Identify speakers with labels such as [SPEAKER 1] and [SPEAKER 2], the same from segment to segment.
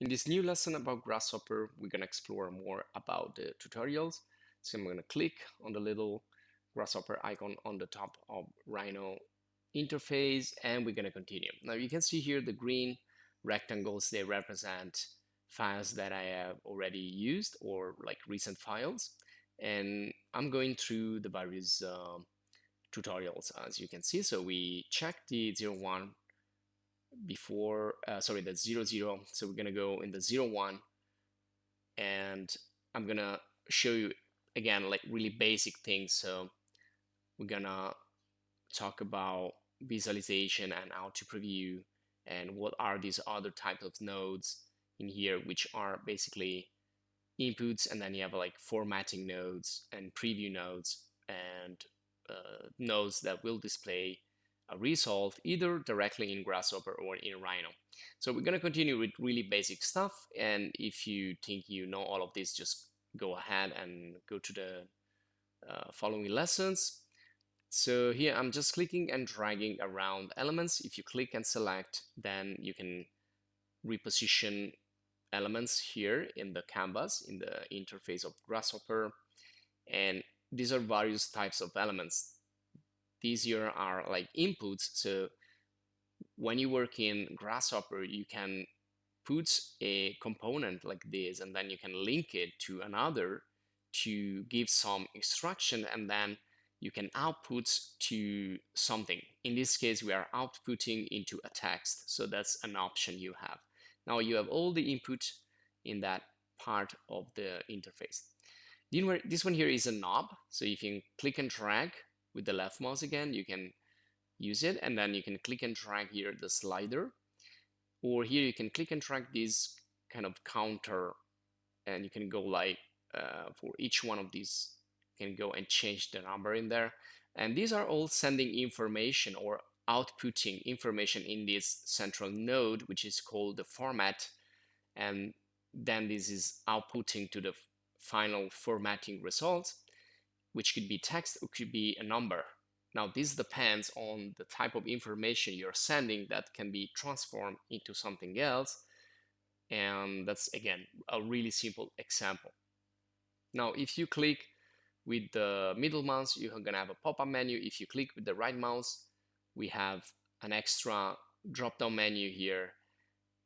[SPEAKER 1] In this new lesson about Grasshopper, we're going to explore more about the tutorials. So I'm going to click on the little Grasshopper icon on the top of Rhino interface, and we're going to continue. Now you can see here the green rectangles, they represent files that I have already used or like recent files. And I'm going through the various tutorials, as you can see. So we checked the 01 before, sorry, the 00. So we're gonna go in the 01, and I'm gonna show you again like really basic things. So we're gonna talk about visualization and how to preview and what are these other types of nodes in here, which are basically inputs, and then you have like formatting nodes and preview nodes and nodes that will display a result either directly in Grasshopper or in Rhino. So we're going to continue with really basic stuff, and if you think you know all of this, just go ahead and go to the following lessons. So here I'm just clicking and dragging around elements. If you click and select, then you can reposition elements here in the canvas, in the interface of Grasshopper. And these are various types of elements. These here are like inputs. So when you work in Grasshopper, you can put a component like this, and then you can link it to another to give some instruction, and then you can output to something. In this case, we are outputting into a text. So that's an option you have. Now you have all the input in that part of the interface. This one here is a knob. So if you click and drag with the left mouse again, you can use it, and then you can click and drag here the slider, or here you can click and drag this kind of counter, and you can go like for each one of these, you can go and change the number in there. And these are all sending information or outputting information in this central node, which is called the format. And then this is outputting to the final formatting results, which could be text or could be a number. Now, this depends on the type of information you're sending that can be transformed into something else. And that's, again, a really simple example. Now, if you click with the middle mouse, you're going to have a pop-up menu. If you click with the right mouse, we have an extra drop-down menu here.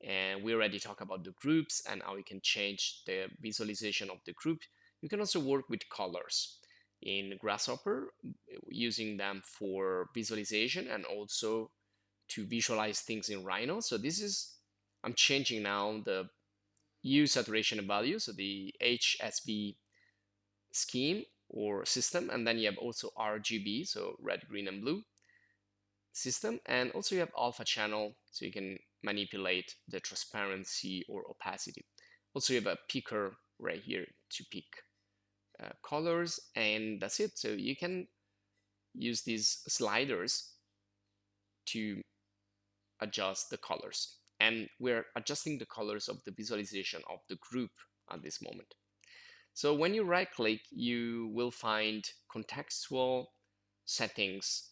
[SPEAKER 1] And we already talked about the groups and how you can change the visualization of the group. You can also work with colors in Grasshopper, using them for visualization and also to visualize things in Rhino. So this is, I'm changing now the hue, saturation, and value, so the HSV scheme or system, and then you have also RGB, so red, green, and blue system, and also you have alpha channel, so you can manipulate the transparency or opacity. Also you have a picker right here to pick colors, and that's it. So you can use these sliders to adjust the colors, and we're adjusting the colors of the visualization of the group at this moment. So when you right click, you will find contextual settings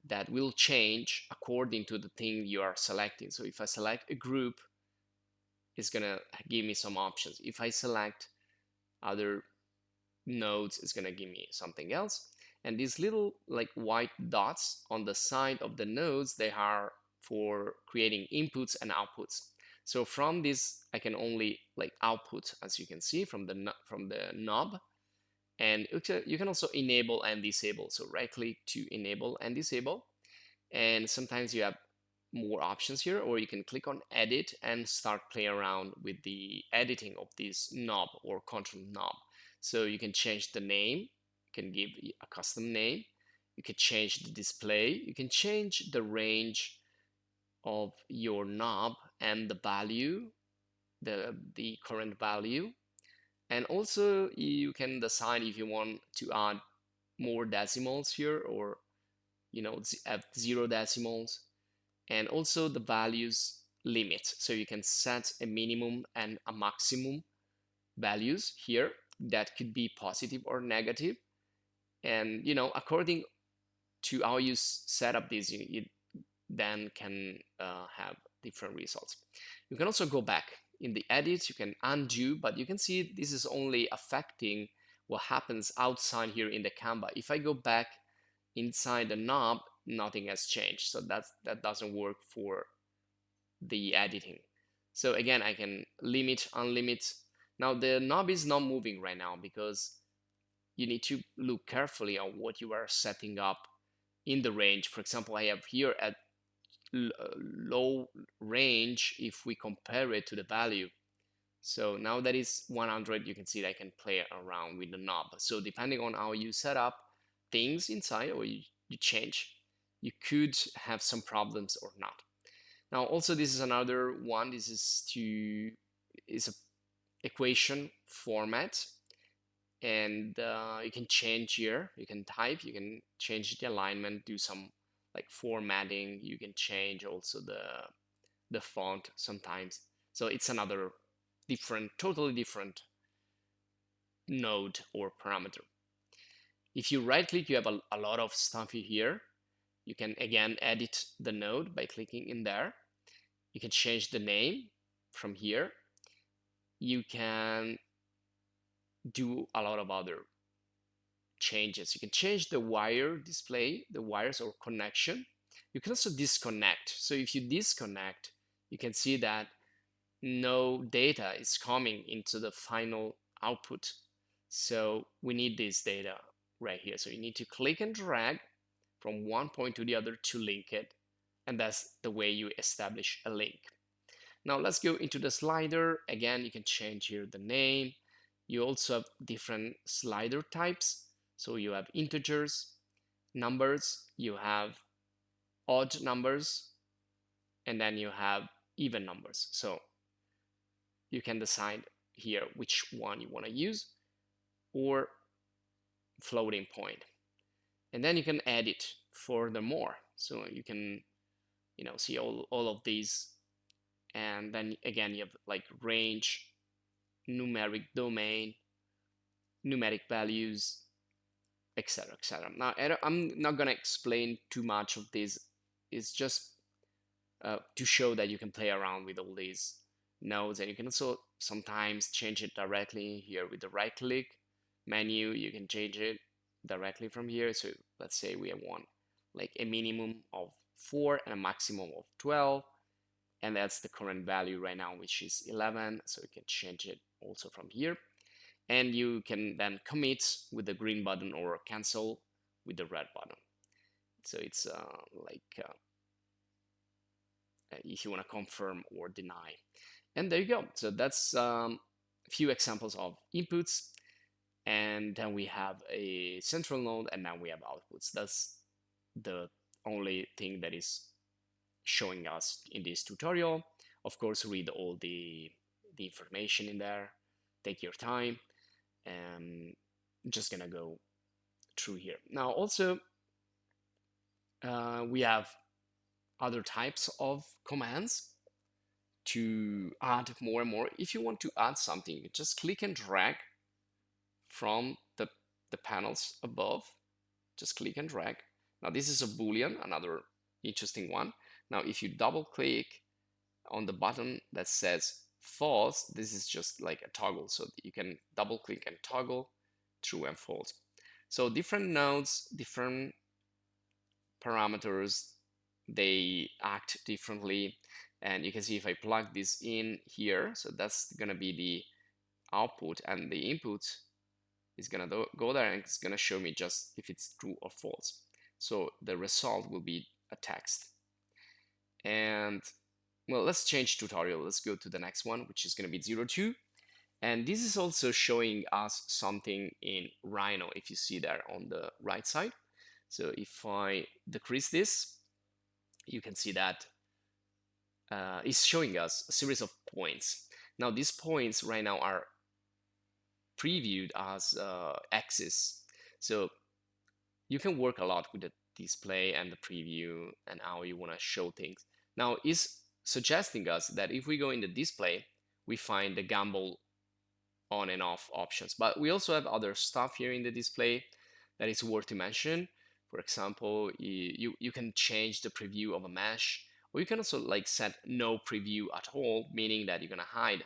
[SPEAKER 1] that will change according to the thing you are selecting. So if I select a group, it's gonna give me some options. If I select other nodes, it's gonna give me something else. And these little like white dots on the side of the nodes, they are for creating inputs and outputs. So from this, I can only like output, as you can see from the knob. And you can also enable and disable. So right click to enable and disable. And sometimes you have more options here, or you can click on edit and start playing around with the editing of this knob or control knob. So you can change the name, you can give a custom name, you can change the display, you can change the range of your knob and the value, the current value. And also you can decide if you want to add more decimals here, or have 0 decimals, and also the values limit. So you can set a minimum and a maximum values here that could be positive or negative. And according to how you set up this, you then can have different results. You can also go back in the edit, you can undo, but you can see this is only affecting what happens outside here in the Canva. If I go back inside the knob, nothing has changed. So that doesn't work for the editing. So again, I can limit, unlimit. Now the knob is not moving right now because you need to look carefully on what you are setting up in the range. For example, I have here at low range if we compare it to the value. So now that is 100, you can see that I can play around with the knob. So depending on how you set up things inside or you change, you could have some problems or not. Now also this is another one. This is a equation format, and you can change here. You can type. You can change the alignment. Do some like formatting. You can change also the font sometimes. So it's another totally different node or parameter. If you right click, you have a lot of stuff here. You can again edit the node by clicking in there. You can change the name from here. You can do a lot of other changes. You can change the wire display, the wires or connection. You can also disconnect. So if you disconnect, you can see that no data is coming into the final output. So we need this data right here. So you need to click and drag from one point to the other to link it. And that's the way you establish a link. Now let's go into the slider. Again, you can change here the name. You also have different slider types. So you have integers, numbers, you have odd numbers, and then you have even numbers. So you can decide here which one you want to use, or floating point. And then you can edit furthermore. So you can, see all of these. And then again, you have like range, numeric domain, numeric values, etc., etc. Now, I'm not going to explain too much of this. It's just to show that you can play around with all these nodes, and you can also sometimes change it directly here with the right click menu. You can change it directly from here. So let's say we want like a minimum of 4 and a maximum of 12, and that's the current value right now, which is 11. So you can change it also from here, and you can then commit with the green button or cancel with the red button. So it's if you want to confirm or deny. And there you go. So that's a few examples of inputs. And then we have a central node, and now we have outputs. That's the only thing that is showing us in this tutorial. Of course, read all the information in there. Take your time. And I'm just gonna go through here. Now also, we have other types of commands to add more and more. If you want to add something, just click and drag from the panels above. Just click and drag. Now this is a Boolean, another interesting one. Now if you double click on the button that says false, this is just like a toggle. So you can double click and toggle true and false. So different nodes, different parameters, they act differently. And you can see if I plug this in here, so that's gonna be the output, and the input is gonna go there, and it's gonna show me just if it's true or false. So the result will be a text. And well, let's change tutorial. Let's go to the next one, which is gonna be 02. And this is also showing us something in Rhino, if you see there on the right side. So if I decrease this, you can see that it's showing us a series of points. Now these points right now are previewed as axis. So you can work a lot with the display and the preview and how you want to show things. Now it's suggesting us that if we go in the display, we find the gamble on and off options. But we also have other stuff here in the display that is worth to mention. For example, you can change the preview of a mesh, Or you can also like set no preview at all, meaning that you're gonna hide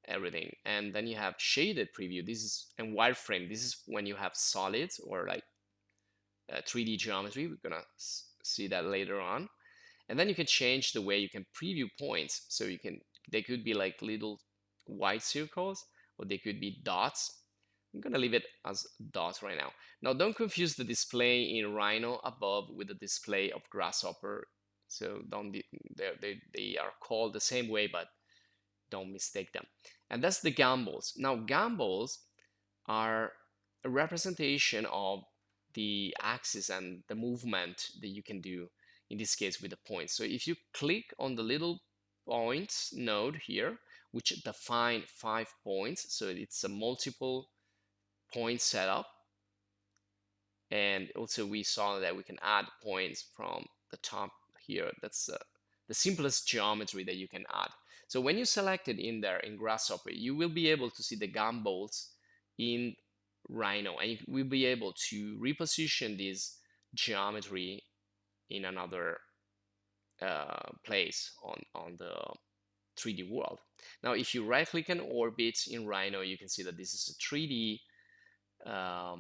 [SPEAKER 1] everything. And then you have shaded preview. This is and wireframe. This is when you have solids or like 3D geometry. We're gonna see that later on. And then you can change the way you can preview points. So you can, they could be like little white circles, or they could be dots. I'm gonna leave it as dots right now. Now don't confuse the display in Rhino above with the display of Grasshopper. So don't, they are called the same way, but don't mistake them. And that's the gambols. Now gambols are a representation of the axis and the movement that you can do, in this case with the points. So if you click on the little points node here, which define 5 points, so it's a multiple point setup. And also we saw that we can add points from the top here. That's the simplest geometry that you can add. So when you select it in there in Grasshopper, you will be able to see the gambols in Rhino, and you will be able to reposition this geometry in another place on the 3D world. Now, if you right click on orbit in Rhino, you can see that this is a 3D.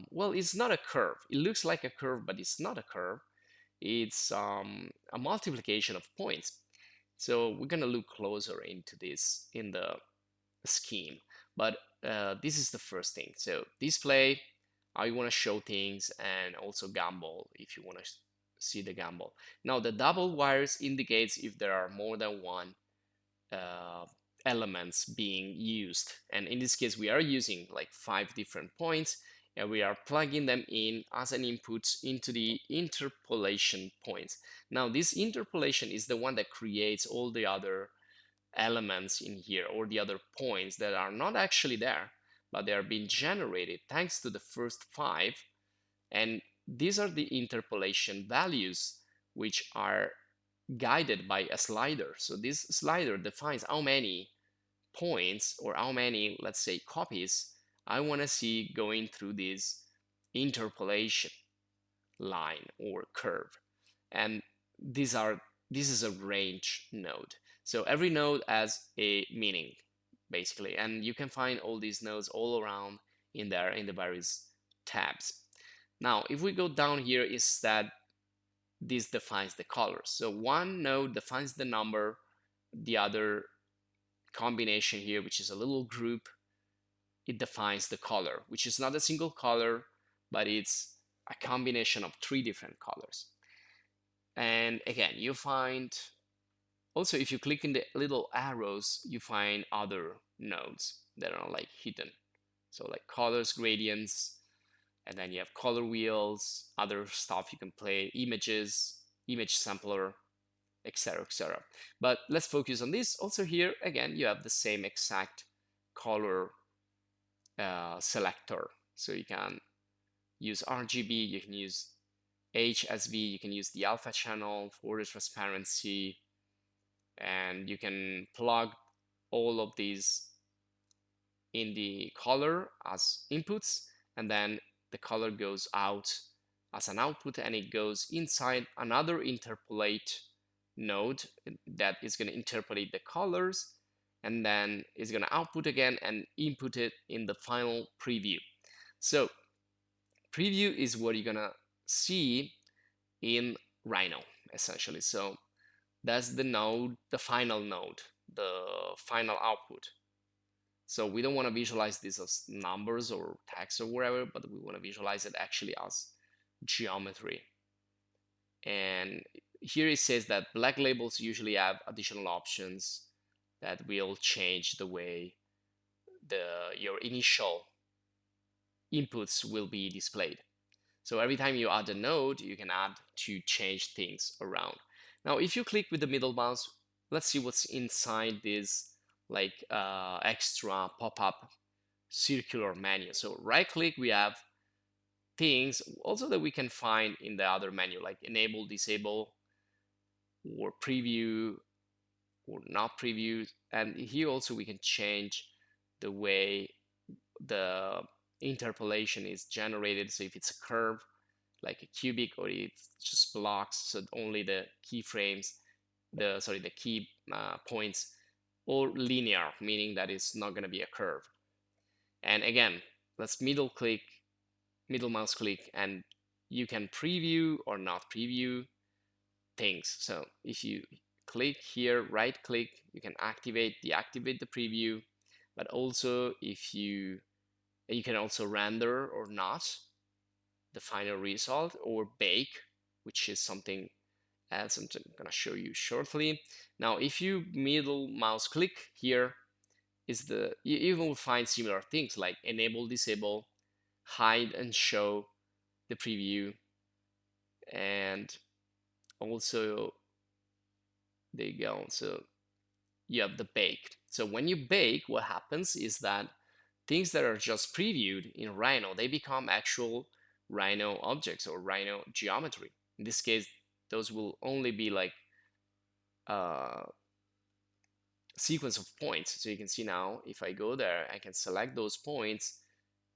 [SPEAKER 1] Well, it's not a curve. It looks like a curve, but it's not a curve. It's a multiplication of points. So we're gonna look closer into this in the scheme. But this is the first thing. So display, how you want to show things, and also gambol if you want to see the gambol. Now the double wires indicates if there are more than one elements being used. And in this case, we are using like 5 different points, and we are plugging them in as an input into the interpolation points. Now this interpolation is the one that creates all the other elements in here, or the other points that are not actually there, but they are being generated thanks to the first 5. And these are the interpolation values, which are guided by a slider. So this slider defines how many points, or how many, let's say, copies I want to see going through this interpolation line or curve. And this is a range node. So every node has a meaning, basically, and you can find all these nodes all around in there in the various tabs. Now, if we go down here, is that this defines the colors. So one node defines the number, the other combination here, which is a little group, it defines the color, which is not a single color, but it's a combination of 3 different colors. And again, you find also, if you click in the little arrows, you find other nodes that are like hidden. So like colors, gradients, and then you have color wheels, other stuff you can play, images, image sampler, etc., etc. But let's focus on this. Also here, again, you have the same exact color selector. So you can use RGB, you can use HSV, you can use the alpha channel for the transparency, and you can plug all of these in the color as inputs, and then the color goes out as an output, and it goes inside another interpolate node that is going to interpolate the colors, and then it's going to output again and input it in the final preview. So preview is what you're going to see in Rhino, essentially. So that's the node, the final node, the final output. So we don't want to visualize this as numbers or text or whatever, but we want to visualize it actually as geometry. And here it says that black labels usually have additional options that will change the way your initial inputs will be displayed. So every time you add a node, you can add to change things around. Now, if you click with the middle mouse, let's see what's inside this like extra pop-up circular menu. So right click, we have things also that we can find in the other menu, like enable, disable, or preview, or not preview. And here also we can change the way the interpolation is generated. So if it's a curve, like a cubic, or it's just blocks, so only the keyframes the key points all linear, meaning that it's not going to be a curve. And again, let's middle mouse click, and you can preview or not preview things. So if you click here, right click, you can deactivate the preview, but also if you can also render or not the final result, or bake, which is something else I'm going to show you shortly. Now, if you middle mouse click here, you will find similar things like enable, disable, hide and show the preview, and also there you go. So you have the bake. So when you bake, what happens is that things that are just previewed in Rhino, they become actual Rhino objects or Rhino geometry. In this case, those will only be like a sequence of points. So you can see now, if I go there, I can select those points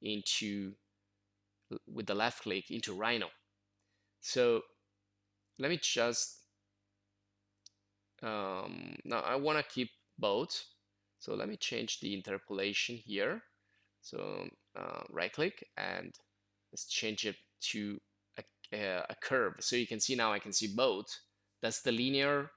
[SPEAKER 1] with the left click into Rhino. So let me just, now I want to keep both. So let me change the interpolation here. So right click and let's change it to a curve. So you can see now I can see both. That's the linear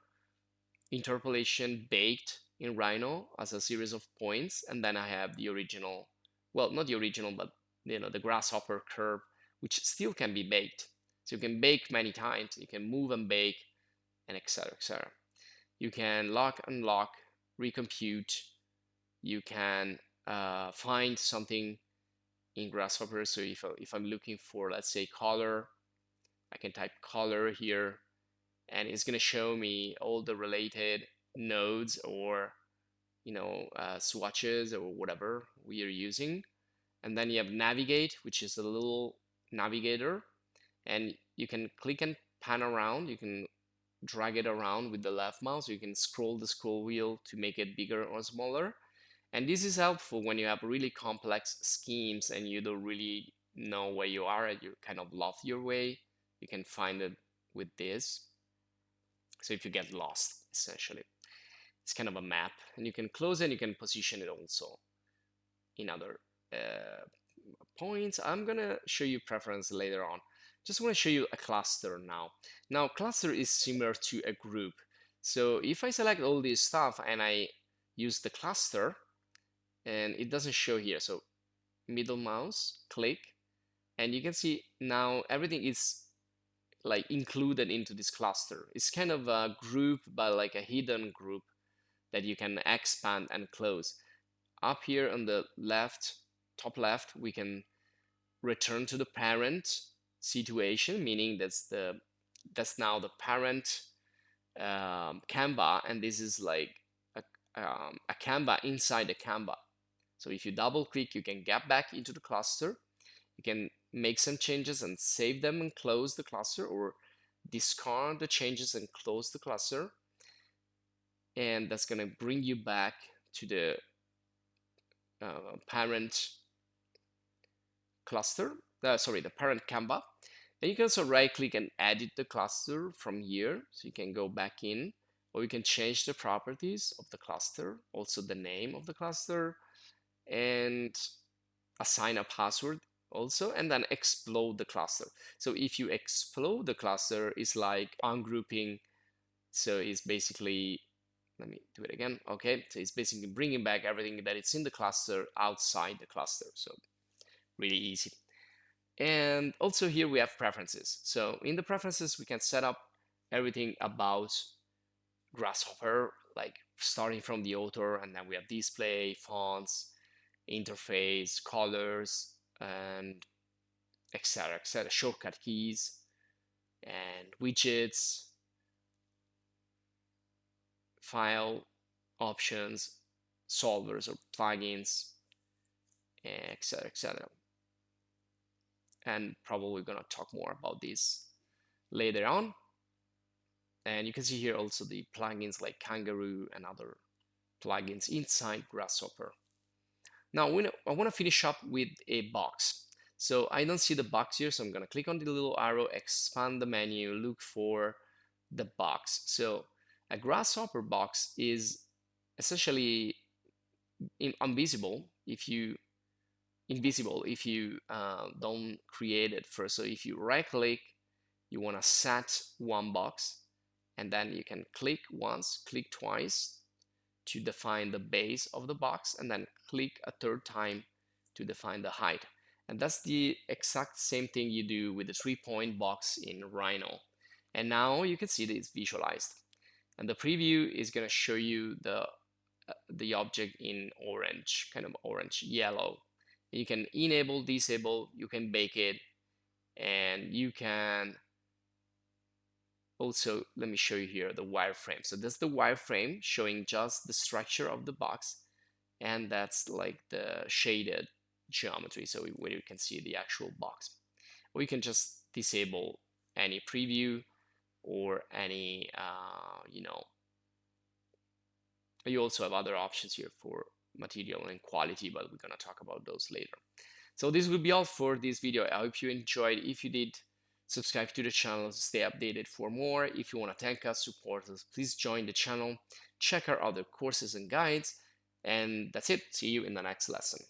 [SPEAKER 1] interpolation baked in Rhino as a series of points, and then I have the original, well, not the original, but the grasshopper curve, which still can be baked. So you can bake many times. You can move and bake, and etc. etc. You can lock, unlock, recompute. You can find something in Grasshopper. So if I'm looking for, let's say, color, I can type color here, and it's going to show me all the related nodes or swatches or whatever we are using. And then you have navigate, which is a little navigator, and you can click and pan around. You can drag it around with the left mouse. You can scroll the scroll wheel to make it bigger or smaller. And this is helpful when you have really complex schemes and you don't really know where you are and you kind of lost your way. You can find it with this. So if you get lost, essentially, it's kind of a map, and you can close it and you can position it also in other points. I'm gonna show you preference later on. Just want to show you a cluster now. Now, cluster is similar to a group. So if I select all this stuff and I use the cluster, and it doesn't show here, so middle mouse, click, and you can see now everything is like included into this cluster. It's kind of a group, but like a hidden group that you can expand and close. Up here on the left, top left, we can return to the parent situation, meaning that's now the parent Canva, and this is like a Canva inside a Canva. So if you double click, you can get back into the cluster. You can make some changes and save them and close the cluster, or discard the changes and close the cluster. And that's going to bring you back to the parent cluster, the parent Canva. And you can also right click and edit the cluster from here. So you can go back in, or you can change the properties of the cluster, also the name of the cluster, and assign a password also, and then explode the cluster. So if you explode the cluster, it's like ungrouping. So it's basically, let me do it again. Okay, so it's basically bringing back everything that is in the cluster outside the cluster. So really easy. And also here we have preferences. So in the preferences, we can set up everything about Grasshopper, like starting from the author, and then we have display, fonts, interface, colors, and etc. etc. Shortcut keys and widgets, file options, solvers or plugins, etc. etc. And probably gonna talk more about this later on. And you can see here also the plugins like Kangaroo and other plugins inside Grasshopper. Now I want to finish up with a box. So I don't see the box here, so I'm going to click on the little arrow, expand the menu, look for the box. So A grasshopper box is essentially invisible if you don't create it first. So if you right click, you want to set one box, and then you can click once, click twice to define the base of the box, and then click a third time to define the height. And that's the exact same thing you do with the 3-point box in Rhino. And now you can see that it's visualized. And the preview is going to show you the object in orange, kind of orange yellow. You can enable, disable, you can bake it, and you can also, let me show you here the wireframe. So that's the wireframe showing just the structure of the box, and that's like the shaded geometry, so where you can see the actual box. Or you can just disable any preview or any, you also have other options here for material and quality, but we're going to talk about those later. So this will be all for this video. I hope you enjoyed. If you did, subscribe to the channel to stay updated for more. If you want to thank us, support us, please join the channel, check our other courses and guides, and that's it. See you in the next lesson.